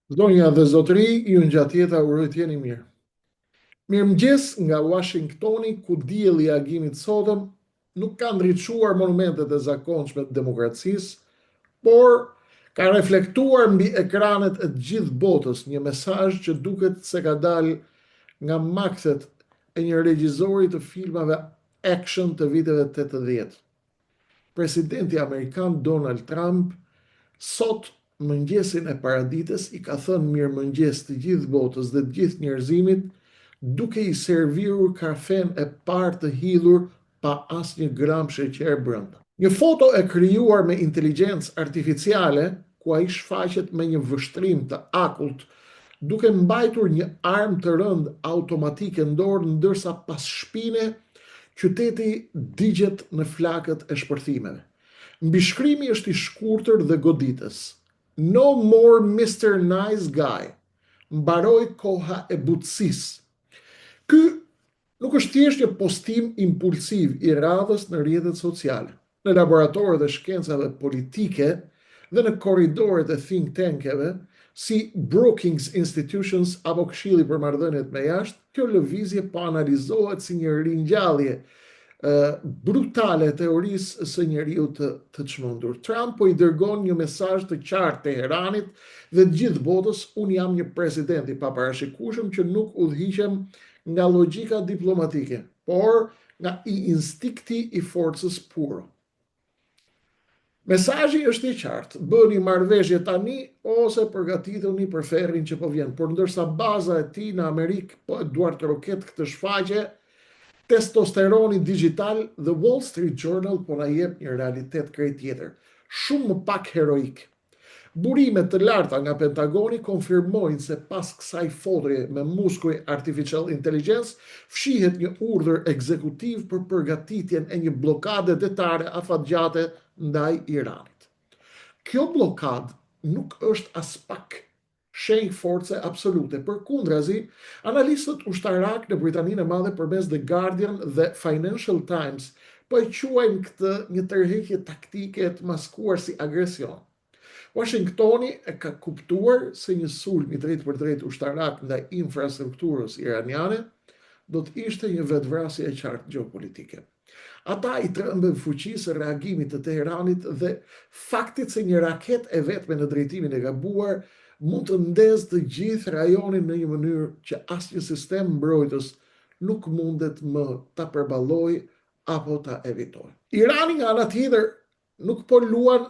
Zonja dhe zotëri, ju në gjatjeta uroj t'jeni mirë. Mirëmëngjes nga Washingtoni, ku dielli i agimit sotëm nuk ka ndriçuar monumentet e zakonshme të demokracisë, por ka reflektuar mbi ekranet e të gjithë botës një mesazh që duket se ka dalë nga makset e një regjizori të filmave action të viteve 80. Presidenti Amerikan Donald Trump sot mëngjesin e paradites i ka thënë mirë mëngjes të gjithë botës dhe të gjithë njerëzimit, duke i serviru kafen e parë të hidhur pa asnjë gram sheqer brenda. Një foto e krijuar me inteligjencë artificiale, ku ai shfaqet me një vështrim të akullt, duke mbajtur një armë të rëndë automatike në dorë, ndërsa pas shpine qyteti digjet në flakët e shpërthimeve. Mbishkrimi është i shkurtër dhe goditës. No more Mr. Nice Guy. Mbaroi koha e butësisë. Ky nuk është thjesht një postim impulsiv i radhës në rrjetet sociale, në laboratorët e shkencave politike dhe në korridoret e think tankeve, si Brookings Institutions apo Këshilli për Marrëdhëniet me Jashtë, kjo lëvizje po analizohet si një ringjallje brutale teorisë së njeriu të çmendur. Trump po i dërgon një mesazh të qartë Teheranit dhe të gjithë botës: unë jam një president i paparashikueshëm që nuk udhëhiqem nga logjika diplomatike, por nga instinkti i forcës puro. Mesazhi është i qartë: bëni marrëveshje tani ose përgatituni për ferrin që po vjen. Por ndërsa baza e tij në Amerikë po e duart roket këtë shfaqje testosteroni digital, The Wall Street Journal po na jep një realitet krejt tjetër, shumë më pak heroik. Burimet të larta nga Pentagoni konfirmojnë se pas kësaj fotoje me muskuj artificial intelligence, fshihet një urdhër ekzekutiv për përgatitjen e një blokade detare afatgjate ndaj Iranit. Kjo blokadë nuk është as pak shenjë force absolute. Përkundrazi, analistët ushtarak në Britaninë e Madhe përmes The Guardian dhe Financial Times po e quajnë këtë një tërheqje taktike të maskuar si agresion. Washingtoni e ka kuptuar se një sulm i drejt për drejt ushtarak ndaj infrastrukturës iraniane do të ishte një vetvrasje e qartë gjeopolitike. Ata i trembën fuqisë së reagimit të Teheranit dhe faktit se një raket e vetme në drejtimin e gabuar mund të ndezë të gjithë rajonin në një mënyrë që asnjë sistem mbrojtës nuk mundet më ta përballojë apo ta evitojë. Irani nga ana tjetër nuk po luan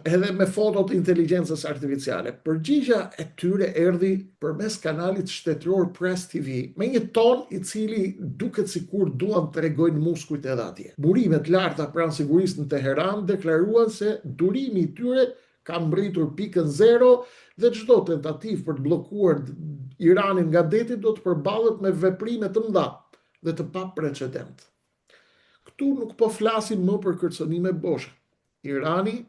edhe me fotot inteligjencës artificiale. Përgjigja e tyre erdhi përmes kanalit shtetëror Press TV, me një ton i cili duket sikur duan të tregojnë muskujt edhe atje. Burimet larta pranë sigurisë në Teheran deklaruan se durimi i tyre ka mbritur pikën 0 dhe çdo tentativë për të bllokuar Iranin nga deti do të përballet me veprime të mëdha dhe të paprecedent. Këtu nuk po flasim më për kërcënime boshe. Irani,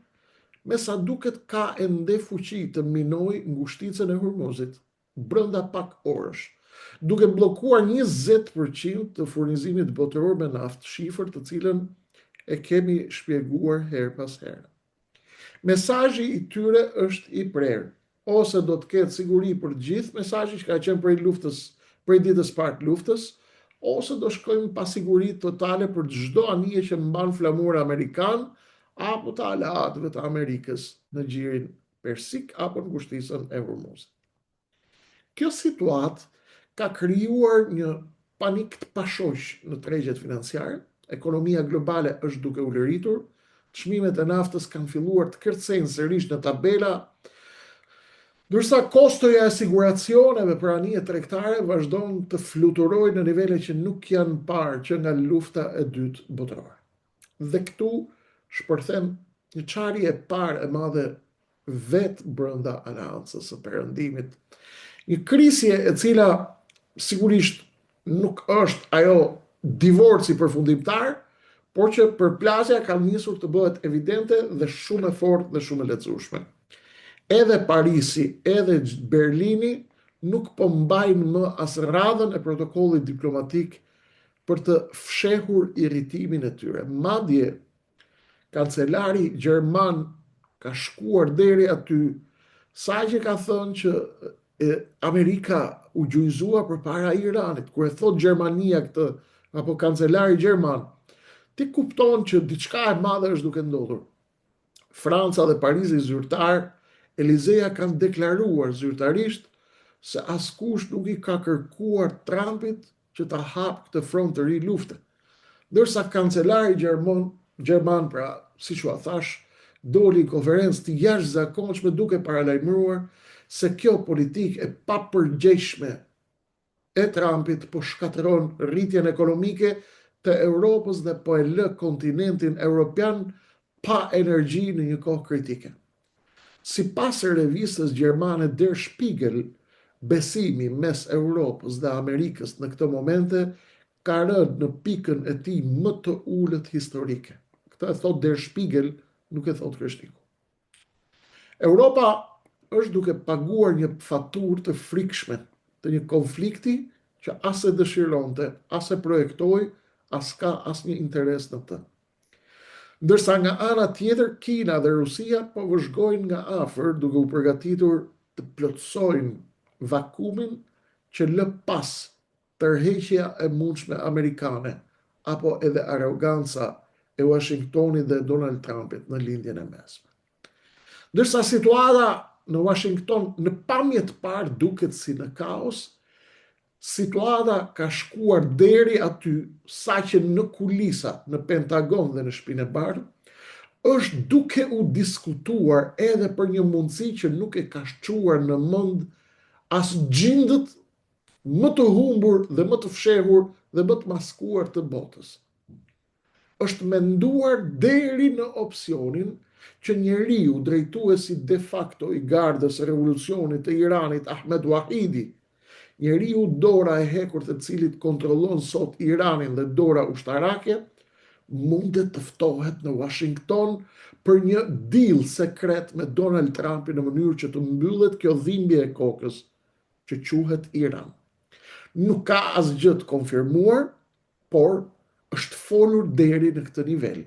me sa duket, ka ende fuqi të minojë ngushticën e Hormuzit brenda pak orësh, duke bllokuar 20% të furnizimit botëror me naftë, shifër të cilën e kemi shpjeguar her pas here. Mesazhi i tyre është i prerë: ose do të ketë siguri për gjithë, mesazhi që ka qenë prej ditës parë të luftës, ose do shkojmë pa siguri totale për çdo anije që mban flamur amerikan apo të aleatëve të Amerikës në gjirin persik apo në ngushticën e Hormuzit. Kjo situatë ka krijuar një panik të pashoq në tregjet financiare, ekonomia globale është duke u lëritur, çmimet e naftës kanë filluar të kërcejnë sërish në tabela, ndërsa kostoja e siguracioneve për anije tregtare vazhdon të fluturojnë në nivele që nuk janë parë që nga lufta e dytë botërore. Dhe këtu shpërthem një çarje e parë e madhe vetë brenda aleancës së perëndimit. Një krisje e cila sigurisht nuk është ajo divorci përfundimtar, por që përplasja ka nisur të bëhet evidente dhe shumë e fortë dhe shumë e lehtësueshme. Edhe Parisi, edhe Berlini nuk po mbajnë më as radhën e protokollit diplomatik për të fshehur irritimin e tyre. Madje kancelari gjerman ka shkuar deri aty Sa që ka thënë që Amerika u gjujzua për para Iranit, kur e thot Gjermania këtë, apo kancelari Gjerman, ti kupton që diçka e madhe është duke ndodhur. Franca dhe Parizi zyrtar, Elizeja kanë deklaruar zyrtarisht se askush nuk i ka kërkuar Trumpit që ta hap këtë front të ri lufte. Ndërsa kancelari Gjerman, pra, si që a thash, doli në konferencë të jashtëzakonshme duke paralajmëruar se kjo politikë e papërgjegjshme e Trumpit po shkatëron rritjen ekonomike të Europës dhe po e lë kontinentin evropian pa energji në një kohë kritike. Sipas revistës gjermane Der Spiegel, besimi mes Europës dhe Amerikës në këtë momente ka rënë në pikën e tij më të ulët historike. Këtë e thot Der Spiegel, nuk e thot Krishtiku. Europa është duke paguar një faturë të frikshme të një konflikti që as e dëshironte, as e projektoi, as ka asnjë interes në të. Ndërsa nga ana tjetër, Kina dhe Rusia po vëzhgojnë nga afër duke u përgatitur të plotësojnë vakumin që lë pas tërheqja e mundshme amerikane, apo edhe aroganca e Washingtonit dhe Donald Trumpit në lindjen e mesme. Ndërsa situata në Washington në pamje të parë duket si në kaos, situata ka shkuar deri aty saqë në kulisa, në Pentagon dhe në Shtëpinë e Bardhë, është duke u diskutuar edhe për një mundësi që nuk e ka shquar në mend as gjindët më të humbur dhe më të fshehur dhe më të maskuar të botës. Është menduar deri në opsionin që njeriu drejtuesi de facto i gardës së revolucionit të Iranit, Ahmed Wahidi, njeriu dora e hekur të cilit kontrollon sot Iranin dhe dora ushtarake, mundet të ftohet në Washington për një deal sekret me Donald Trumpin në mënyrë që të mbyllet kjo dhimbje e kokës që quhet Iran. Nuk ka asgjë të konfirmuar, por është folur deri në këtë nivel.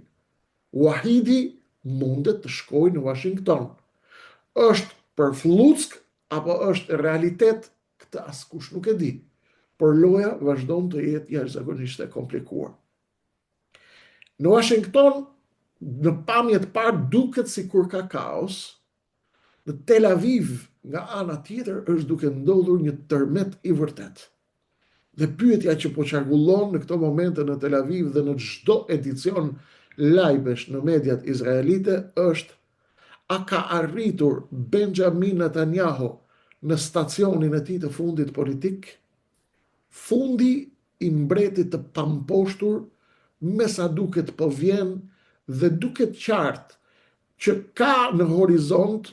Wahidi mundet të shkojë në Washington. Është përfluck apo është realitet? Këtë askush nuk e di, por loja vazhdon të jetë jashtëzakonisht e komplikuar. Në Washington, në pamje të parë duket sikur ka kaos. Në Tel Aviv, nga ana tjetër, është duke ndodhur një tërmet i vërtet. Dhe pyetja që po qarkullon në këto momente në Tel Aviv dhe në çdo edicion lajmesh në mediat izraelite është: a ka arritur Benjamin Netanyahu në stacionin e tij të fundit politik? Fundi i mbretit të pamposhtur, me sa duket po vjen dhe duket qartë që ka në horizont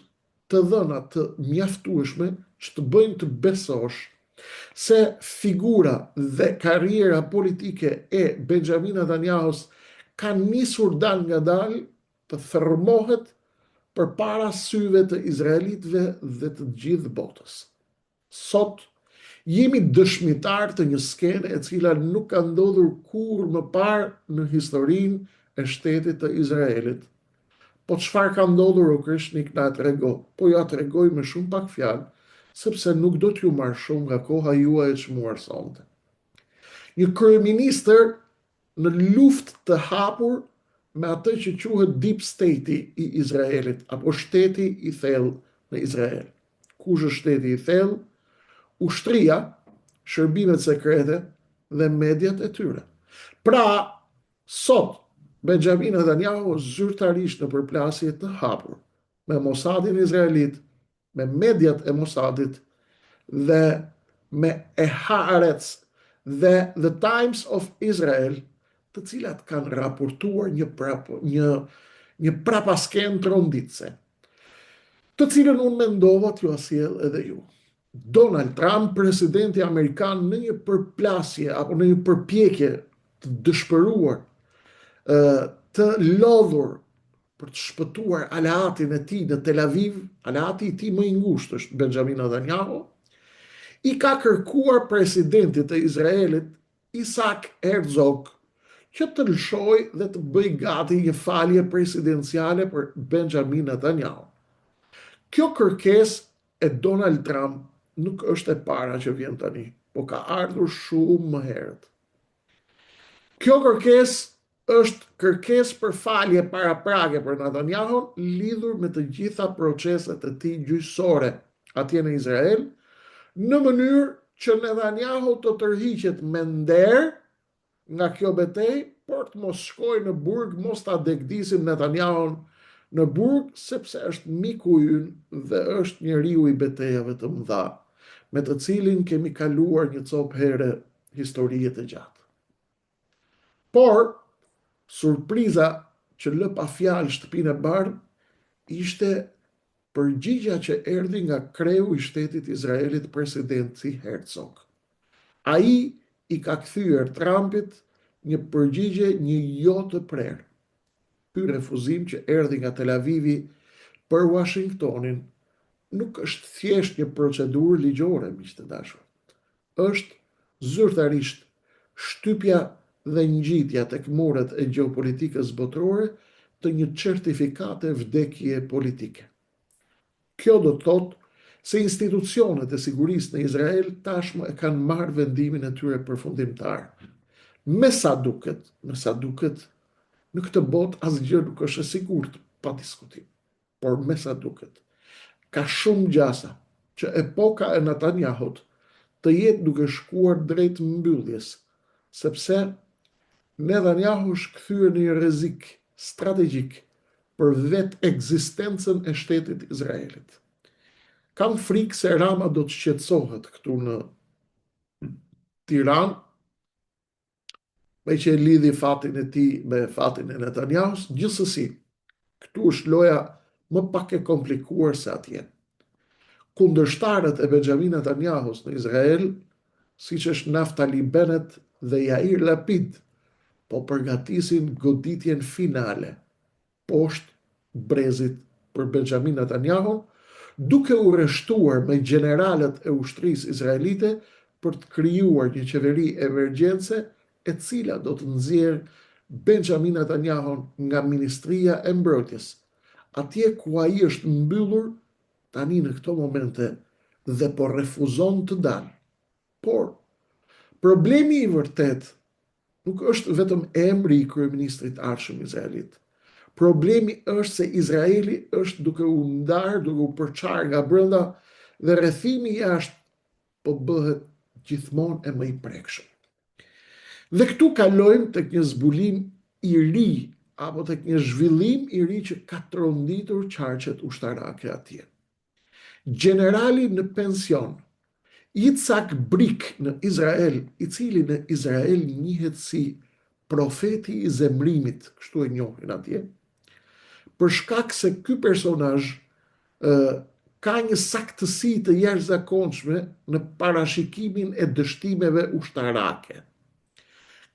të dhëna të mjaftueshme që të bëjnë të besosh se figura dhe karriera politike e Benjamin Netanyahus ka nisur dal nga dal të thërmohet përpara syve të izraelitëve dhe të gjithë botës. Sot jemi dëshmitar të një skene e cila nuk ka ndodhur kurrë më parë në historinë e shtetit të Izraelit. Po çfarë ka ndodhur, o Krishnik, na trego? Po ja tregoj me shumë pak fjalë, sepse nuk do t'ju marr shumë nga koha juaj e çmuar sonte. Një kryeministër në luftë të hapur me atë që quhet Deep State i Izraelit, apo shteti i thellë në Izrael. Kush është shteti i thellë? Ushtria, shërbimet sekrete dhe mediat e tyre. Pra, sot, Benjamin Netanyahu zyrtarisht në përplasje të hapur me Mossadin izraelit, me mediat e Mossadit dhe me Haaretz dhe The Times of Israel, të cilat kanë raportuar një prapasken tronditse, të cilën unë mendova t'ju asjell edhe ju. Donald Trump, presidenti amerikan, në një përplasje apo në një përpjekje të dëshpëruar, të lodhur për të shpëtuar aleatin e tij në Tel Aviv, aleati i tij më i ngushtë është Benjamin Netanyahu, i ka kërkuar presidentit të Izraelit, Isaac Herzog, që të lëshoj dhe të bëj gati një falje presidenciale për Benjamin Netanyahu. Kjo kërkesë e Donald Trump nuk është e para që vjen tani, po ka ardhur shumë më herët. Kjo kërkesë është kërkesë për falje paraprake për Netanyahu, lidhur me të gjitha proceset e tij gjyqësore atje në Izrael, në mënyrë që Netanyahu të tërhiqet me nder nga kjo betejë, por të mos shkojë në burg, mos ta degdisim Netanyahun në burg, sepse është miku ynë dhe është njeriu i betejave të mëdha, me të cilin kemi kaluar një copë here historie të gjatë. Por, surpriza që lë pa fjalë shtëpinë e bardhë ishte përgjigja që erdhi nga kreu i shtetit Izraelit, presidenti Herzog. Ai i ka kthyer Trumpit një përgjigje një jo të prerë. Ky refuzim që erdhi nga Tel Avivi për Washingtonin nuk është thjesht një procedurë ligjore, miq të dashur. Është zyrtarisht shtypja dhe ngjitja tek muret e gjeopolitikës botërore të një certifikate vdekje politike. Kjo do të thotë se institucionet e sigurisë në Izrael tashmë e kanë marrë vendimin e tyre përfundimtar. Me sa duket, në këtë botë asgjë nuk është e sigurt, pa diskutim. Por me sa duket, ka shumë gjasa që epoka e Netanyahut të jetë duke shkuar drejt mbylljes, sepse Netanyahu është kthyer në një rrezik strategjik për vetë ekzistencën e shtetit Izraelit. Kam frikë se Rama do të shqetësohet këtu në Tiranë, me që e lidhi fatin e tij me fatin e Netanyahus, gjithsesi, këtu është loja më pak e komplikuar se atje. Kundërshtarët e Benjamin Netanyahus në Izrael, siç është Naftali Bennett dhe Yair Lapid, po përgatisin goditjen finale poshtë brezit për Benjamin Netanyahu, duke u rreshtuar me gjeneralët e ushtrisë izraelite për të krijuar një qeveri emergjence e cila do të nxjerrë Benjamin Netanyahu nga Ministria e Mbrojtjes, atje ku ai është mbyllur tani në këto momente dhe po refuzon të dalë. Por problemi i vërtet nuk është vetëm emri i kryeministrit ardhshëm izraelit. Problemi është se Izraeli është duke u ndarë, duke u përçarë nga brenda dhe rrethimi jashtë po bëhet gjithmonë e më i prekshëm. Dhe këtu kalojmë tek një zbulim i ri apo tek një zhvillim i ri që ka tronditur qarqet ushtarake atje. Generali në pension, Yitzhak Brik në Izrael, i cili në Izrael njihet si profeti i zemrimit, kështu e njohin atje, për shkak se ky personazh ka një saktësi të jashtëzakonshme në parashikimin e dështimeve ushtarake.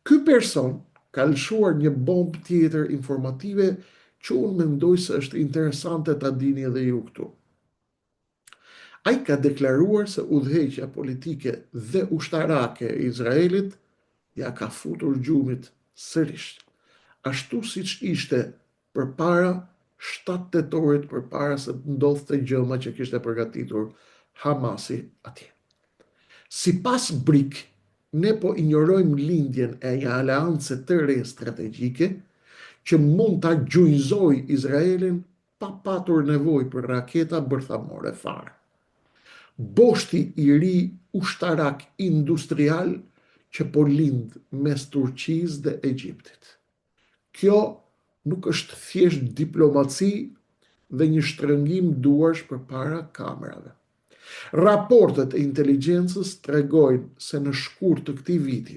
Ky person ka lëshuar një bombë tjetër informative që unë mendoj se është interesante ta dini edhe ju këtu. Ai ka deklaruar se udhëheqja politike dhe ushtarake e Izraelit ja ka futur gjumit sërish, ashtu siç ishte përpara 7 tetorit, përpara se të ndodhte gjëma që kishte përgatitur Hamasi atje. Sipas Brik, ne po injorojmë lindjen e një aleance të re strategjike që mund ta gjujzojë Izraelin pa patur nevojë për raketa bërthamore fare. Boshti i ri ushtarak industrial që po lind mes Turqisë dhe Egjiptit. Kjo nuk është thjesht diplomaci dhe një shtrëngim duarsh përpara kamerave. Raportet e inteligjencës tregojnë se në shkurt të këtij viti,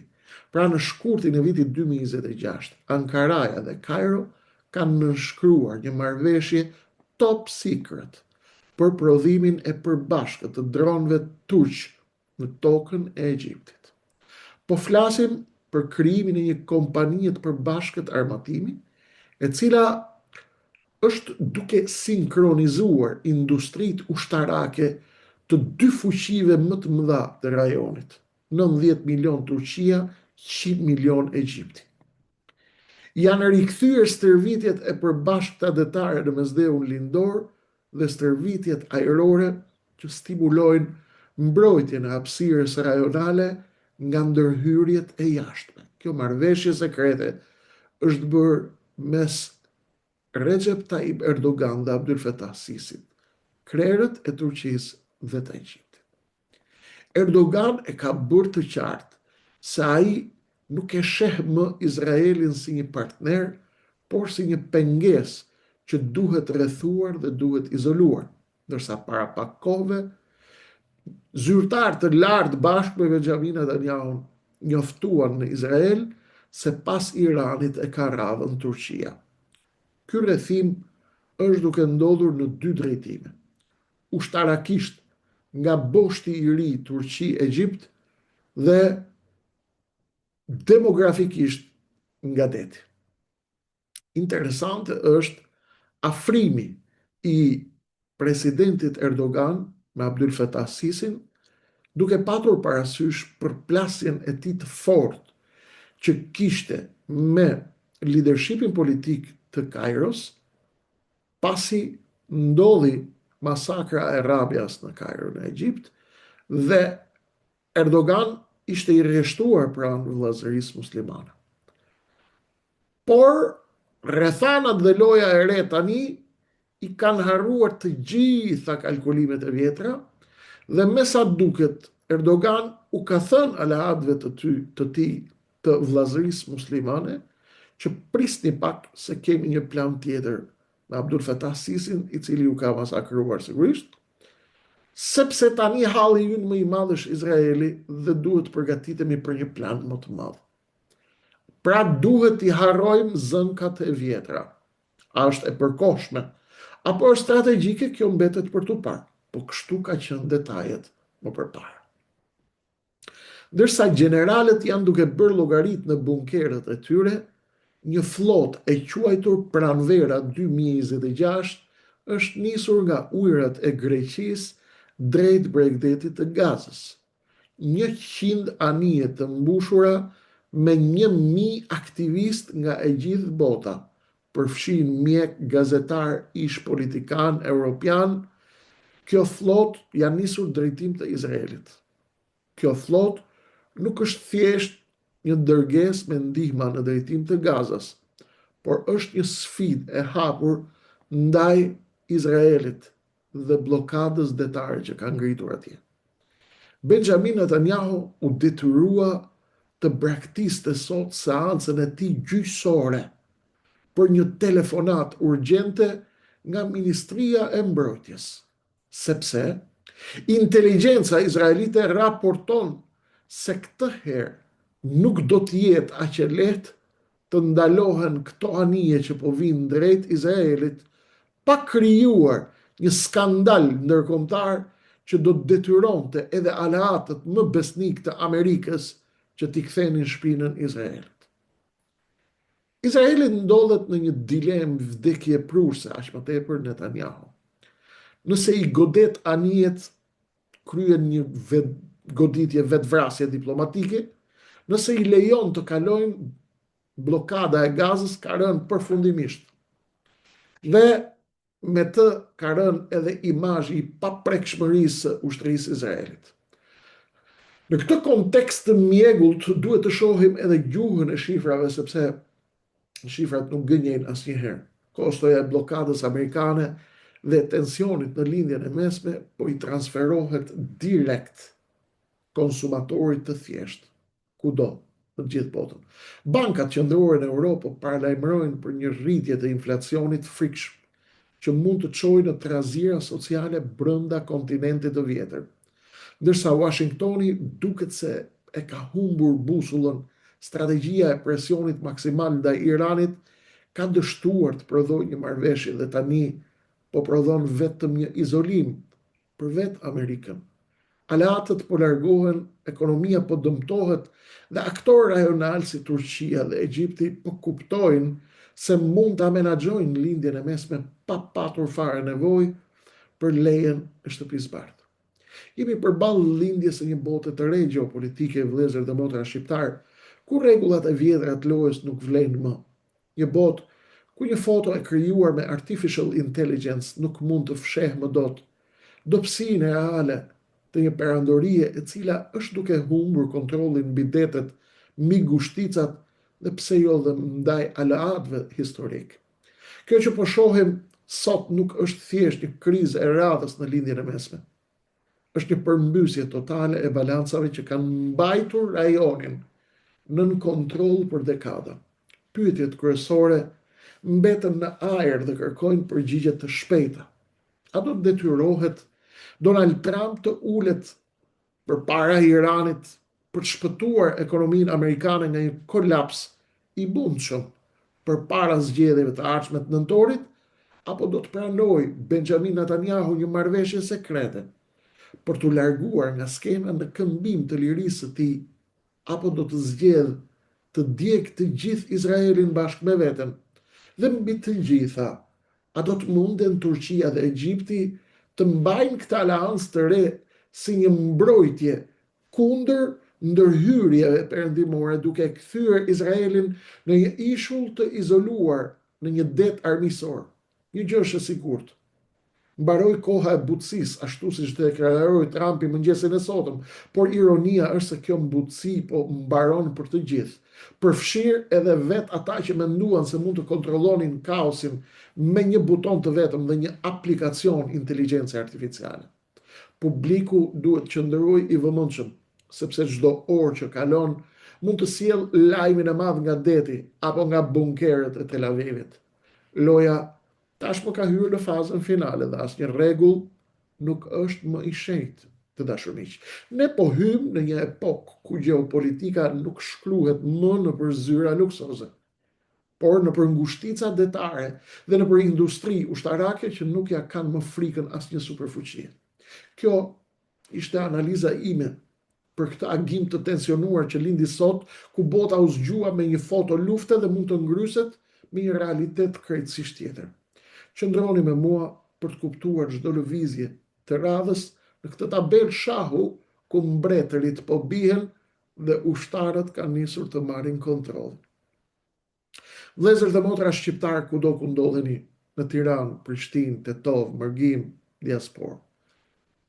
pra në shkurtin e vitit 2026, Ankaraja dhe Kairo kanë nënshkruar një marrëveshje top secret për prodhimin e përbashkët të dronëve turq në tokën e Egjiptit. Po flasim për krijimin e një kompanie të përbashkët armatimi, e cila është duke sinkronizuar industritë ushtarake të dy fuqive më të mëdha të rajonit, 90 milion Turqia, 100 milion Egjipti. Janë rikthyer stërvitjet e përbashkëta detare në mesdheun lindor dhe stërvitjet ajrore që stimulojnë mbrojtjen e hapësirës rajonale nga ndërhyrjet e jashtme. Kjo marrëveshje sekrete është bërë mes Recep Tayyip Erdogan dhe Abdul Fattah Sisi, krerët e Turqisë dhe të Egjiptit. Erdogan e ka bërë të qartë se ai nuk e sheh më Izraelin si një partner, por si një pengesë që duhet rrethuar dhe duhet izoluar, ndërsa para pak kohëve zyrtarë të lartë bashkë me Benjamin Netanyahu njoftuan në Izrael se pas Iranit e ka radhën Turqia. Ky rrethim është duke ndodhur në dy drejtime. Ushtarakisht nga boshti i ri Turqi-Egjipt dhe demografikisht nga deti. Interesante është afrimi i presidentit Erdogan me Abdul Fattah Sisin, duke patur parasysh përplasjen e tij të fortë që kishte me leadershipin politik të Kairos, pasi ndodhi masakra e Rabias në Kairo në Egjipt, dhe Erdogan ishte i rreshtuar pranë vëllazërisë muslimane. Por rrethanat dhe loja e re tani i kanë harruar të gjitha kalkulimet e vjetra dhe me sa duket Erdogan u ka thënë aleatëve të tij të vëllazërisë muslimane që prisni pak se kemi një plan tjetër me Abdul Fattah Sisin, i cili u ka masakruar sigurisht, sepse tani halli ynë më i madh është Izraeli dhe duhet të përgatitemi për një plan më të madh. Pra duhet i harrojmë zënkat e vjetra. A është e përkohshme apo është strategjike, kjo mbetet për tu parë, po kështu ka qenë detajet më përpara. Ndërsa generalët janë duke bërë llogarit në bunkerët e tyre, një flot e quajtur Pranvera 2026 është nisur nga ujërat e Greqisë drejt bregdetit të Gazës. 100 anije të mbushura me 1000 aktivist nga e gjithë bota, përfshin mjek, gazetar, ish politikan, europian. Kjo flot janë nisur drejtim të Izraelit. Kjo flot nuk është thjesht një dërgesë me ndihma në drejtim të Gazas, por është një sfidë e hapur ndaj Izraelit dhe blokadës detare që ka ngritur atje. Benjamin Netanyahu u detyrua të braktiste sot seancën e tij gjyqësore për një telefonat urgjente nga Ministria e Mbrojtjes, sepse inteligjenca izraelite raporton se këtë herë nuk do të jetë aq e lehtë të ndalohen këto anije që po vinë drejt Izraelit, pa krijuar një skandal ndërkombëtar që do të detyronte edhe aleatët më besnik të Amerikës që t'i kthenin shpinën Izraelit. Izraeli ndodhet në një dilemë vdekje prurse, aq më tepër Netanyahu. Nëse i godet anijet, kryen një goditje vetvrasje diplomatike, nëse i lejon të kalojnë, blokada e Gazës ka rënë përfundimisht. Dhe me të ka rënë edhe imazhi i paprekshmërisë së ushtrisë së Izraelit. Në këtë kontekst të mjegullt duhet të shohim edhe gjuhën e shifrave, sepse shifrat nuk gënjejnë asnjëherë. Kostoja e blokadës amerikane dhe tensionit në lindjen e mesme po i transferohet direkt konsumatorit të thjesht, kudo në gjithë botën. Bankat qendrore në Europë paralajmërojnë për një rritje të inflacionit frikshëm që mund të çojë në trazira sociale brenda kontinentit të vjetër. Ndërsa Washingtoni duket se e ka humbur busullën, strategjia e presionit maksimal ndaj Iranit ka dështuar të prodhojë një marrëveshje dhe tani po prodhon vetëm një izolim për vetë Amerikën. Aleatët po largohen, ekonomia po dëmtohet dhe aktorë rajonal si Turqia dhe Egjipti po kuptojnë se mund ta menaxhojnë lindjen e mesme pa patur fare nevojë për lejen e shtëpisë bardhë. Jemi përballë lindjes së një bote të re gjeopolitike, vëllezër dhe motra shqiptar, ku rregullat e vjetra të lojës nuk vlen më. Një botë ku një foto e krijuar me artificial intelligence nuk mund të fshehë më dot, dobësinë reale të një perandorie e cila është duke humbur kontrollin mbi detet, mbi ngushticat dhe pse jo dhe ndaj aleatëve historik. Kjo që po shohim sot nuk është thjesht një krizë e radhës në lindjen e mesme. Është një përmbysje totale e balancave që kanë mbajtur rajonin nën kontroll për dekada. Pyetjet kryesore mbeten në ajër dhe kërkojnë përgjigje të shpejta. A do të detyrohet Donald Trump të ulet përpara Iranit për të shpëtuar ekonominë amerikane nga një kolaps i mundshëm përpara zgjedhjeve të ardhshme të nëntorit, apo do të pranojë Benjamin Netanyahu një marrëveshje sekrete për t'u larguar nga skena në këmbim të lirisë së tij, apo do të zgjedh të djegë të gjithë Izraelin bashkë me veten. Dhe mbi të gjitha, a do të munden Turqia dhe Egjipti të mbajnë këtë aleancë të re si një mbrojtje kundër ndërhyrjeve perëndimore, duke kthyer Izraelin në një ishull të izoluar në një det armiqësor. Një gjë është e sigurt. Mbaroi koha e butësisë, ashtu siç deklaroi Trumpi mëngjesin e sotëm, por ironia është se kjo butësi po mbaron për të gjithë. Përfshir edhe vet ata që menduan se mund të kontrollonin kaosin me një buton të vetëm dhe një aplikacion inteligjencë artificiale. Publiku duhet qëndrojë i vëmendshëm, sepse çdo orë që kalon mund të sjellë lajmin e madh nga deti apo nga bunkeret e Tel Avivit. Loja tashmë ka hyrë në fazën finale dhe asnjë rregull nuk është më i shenjtë, të dashur miq. Ne po hymë në një epokë ku gjeopolitika nuk shkruhet më nëpër zyra luksoze, por nëpër ngushtica detare dhe nëpër industri ushtarake që nuk ja kanë më frikën asnjë superfuqie. Kjo ishte analiza ime për këtë agim të tensionuar që lindi sot, ku bota u zgjua me një foto lufte dhe mund të ngryset me një realitet krejtësisht tjetër. Qëndroni me mua për të kuptuar çdo lëvizje të radhës në këtë tabel shahu ku mbretërit po bihen dhe ushtarët kanë nisur të marrin kontroll. Vëllezër dhe motra shqiptar kudo ku ndodheni, në Tiranë, Prishtinë, Tetov, Mërgim, diasporë.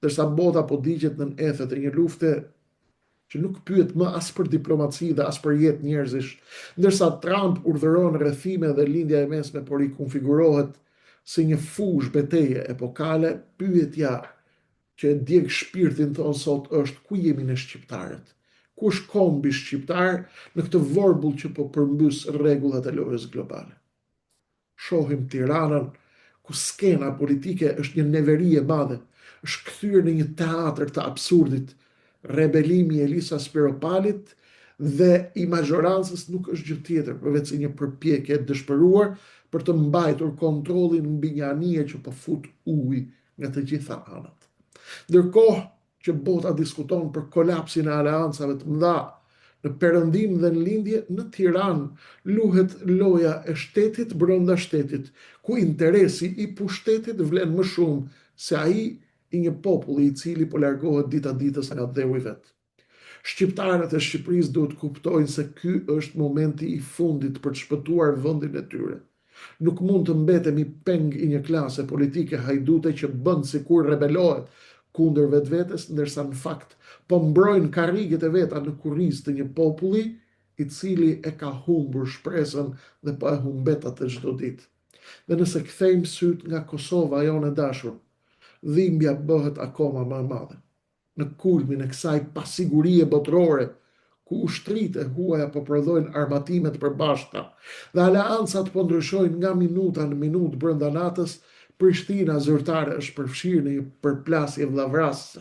Ndërsa bota po digjet nën ethet e një lufte që nuk pyet më as për diplomaci dhe as për jetë njerëzish, ndërsa Trump urdhëron rrethime dhe lindja e mesme por i konfigurohet si një fushë beteje epokale, pyetja që e djeg shpirtin ton sot është: ku jemi ne shqiptarët? Ku është kombi shqiptar në këtë vorbull që po përmbys rregullat e lojës globale? Shohim Tiranën ku skena politike është një neveri e madhe, është kthyer në një teatr të absurdit. Rebelimi i Elisa Spiropalit dhe i majorancës nuk është gjë tjetër përveç se një përpjekje e dëshpëruar për të mbajtur kontrollin mbi një anije që po fut ujë nga të gjitha anët. Ndërkohë që bota diskuton për kolapsin e aleancave të mëdha në perëndim dhe në lindje, në Tiranë luhet loja e shtetit brenda shtetit, ku interesi i pushtetit vlen më shumë se ai i një populli i cili po largohet dita ditës nga dheu i vet. Shqiptarët e Shqipërisë duhet kuptojnë se ky është momenti i fundit për të shpëtuar vendin e tyre. Nuk mund të mbetemi peng i një klase politike hajdute që bën sikur rebelohet kundër vetvetes, ndërsa në fakt po mbrojnë karriget e veta në kurriz të një populli i cili e ka humbur shpresën dhe po e humbet atë çdo ditë. Dhe nëse kthejmë syt nga Kosova jonë e dashur, dhimbja bëhet akoma më e madhe. Në kulmin e kësaj pasigurie botërore, ku ushtritë e huaja po prodhojnë armatime të përbashkëta dhe aleancat po ndryshojnë nga minuta në minutë brenda natës, Prishtina zyrtare është përfshirë në një përplasje vllavrasëse.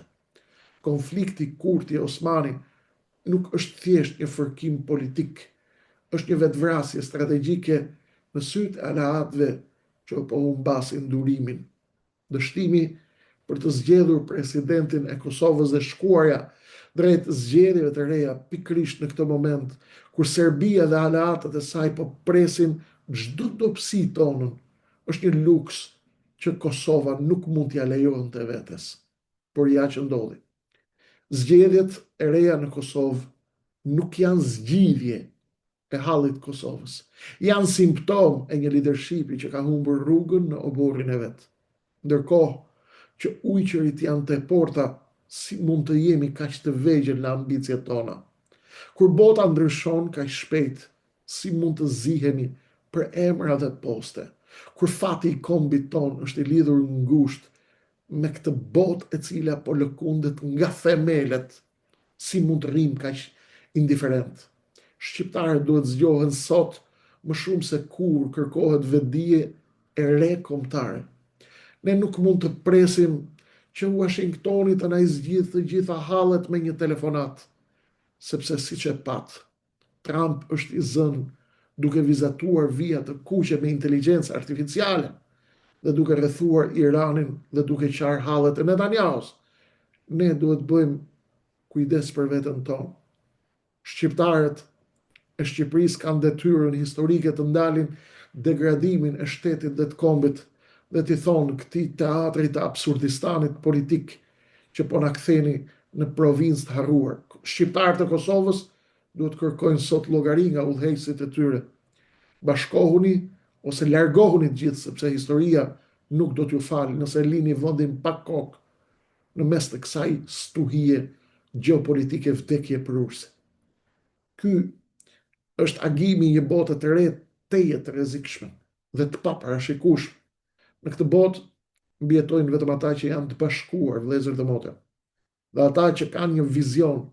Konflikti Kurti-Osmani nuk është thjesht një fërkim politik, është një vetvrasje strategjike në sytë e aleatëve që po humbasin durimin. Dështimi për të zgjedhur presidentin e Kosovës dhe shkuarja drejt zgjedhjeve të reja pikërisht në këtë moment, kur Serbia dhe aleatët e saj po presin çdo dobësi tonën, është një luks që Kosova nuk mund t'ja lejonte vetes. Por ja që ndodhi. Zgjedhjet e reja në Kosovë nuk janë zgjidhje e hallit të Kosovës. Janë simptom e një leadershipi që ka humbur rrugën në oborrin e vet. Ndërkohë, që ujqërit janë të porta, si mund të jemi kaq të vegjël në ambicjet tona. Kur bota ndryshon kaq shpejt, si mund të zihemi për emra dhe poste. Kur fati i kombit ton është i lidhur ngushtë me këtë botë e cila po lëkundet nga themelet, si mund të rrim kaq indiferent. Shqiptarët duhet zgjohen sot më shumë se kur kërkohet vetdije e re kombëtare. Ne nuk mund të presim që Washingtoni të na i zgjidhë të gjitha hallet me një telefonat, sepse siç e pat, Trump është i zënë duke vizatuar vija të kuqe me inteligjencë artificiale dhe duke rrethuar Iranin dhe duke qarë hallet e Netanyahu's. Ne duhet bëjmë kujdes për veten tonë. Shqiptarët e Shqipërisë kanë detyrën historike të ndalin degradimin e shtetit dhe të kombit dhe t'i thonë këtij teatri të absurdistanit politik që po na ktheni në provincë të harruar. Shqiptarët e Kosovës duhet kërkojnë sot llogari nga udhëheqësit e tyre. Bashkohuni ose largohuni të gjithë, sepse historia nuk do t'ju falë nëse lini vendin pa kokë në mes të kësaj stuhie gjeopolitike vdekje përurse. Ky është agimi i një bote të re teje të rrezikshme dhe të paparashikueshme. Në këtë botë mbijetojnë vetëm ata që janë të bashkuar, vëllezër dhe motra, dhe ata që kanë një vizion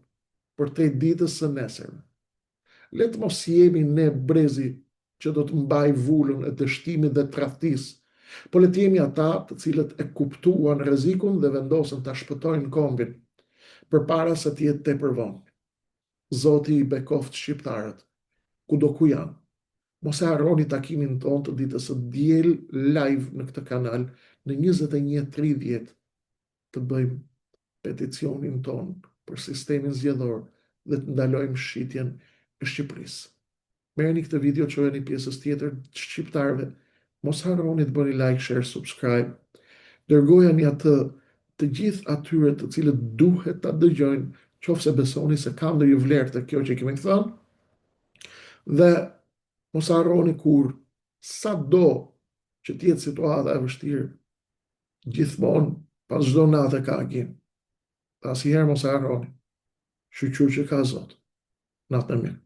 për te ditës së nesërme. Le të mos jemi ne brezi që do të mbaj vullën e dështimit dhe tradhtisë, po le të jemi ata të cilët e kuptuan rrezikun dhe vendosën ta shpëtojnë kombin përpara se të jetë tepër vonë. Zoti i bekoft shqiptarët, kudo ku janë. Mos e harroni takimin ton të ditës së diel live në këtë kanal në 21:30 të bëjmë peticionin ton për sistemin zgjedhor dhe të ndalojmë shitjen e Shqipërisë. Merrni këtë video, çojeni pjesës tjetër të shqiptarëve. Mos harroni të bëni like, share, subscribe. Dërgojeni atë të gjithë atyre të cilët duhet ta dëgjojnë, qofse besoni se ka ndonjë vlerë të kjo që kemi thënë. Dhe mos harroni kur, sa do që tjetë situata e vështirë, gjithmonë pas çdo nate ka agim. Asnjëherë mos harroni. Shqyqyr që ka Zot. Natën e mirë.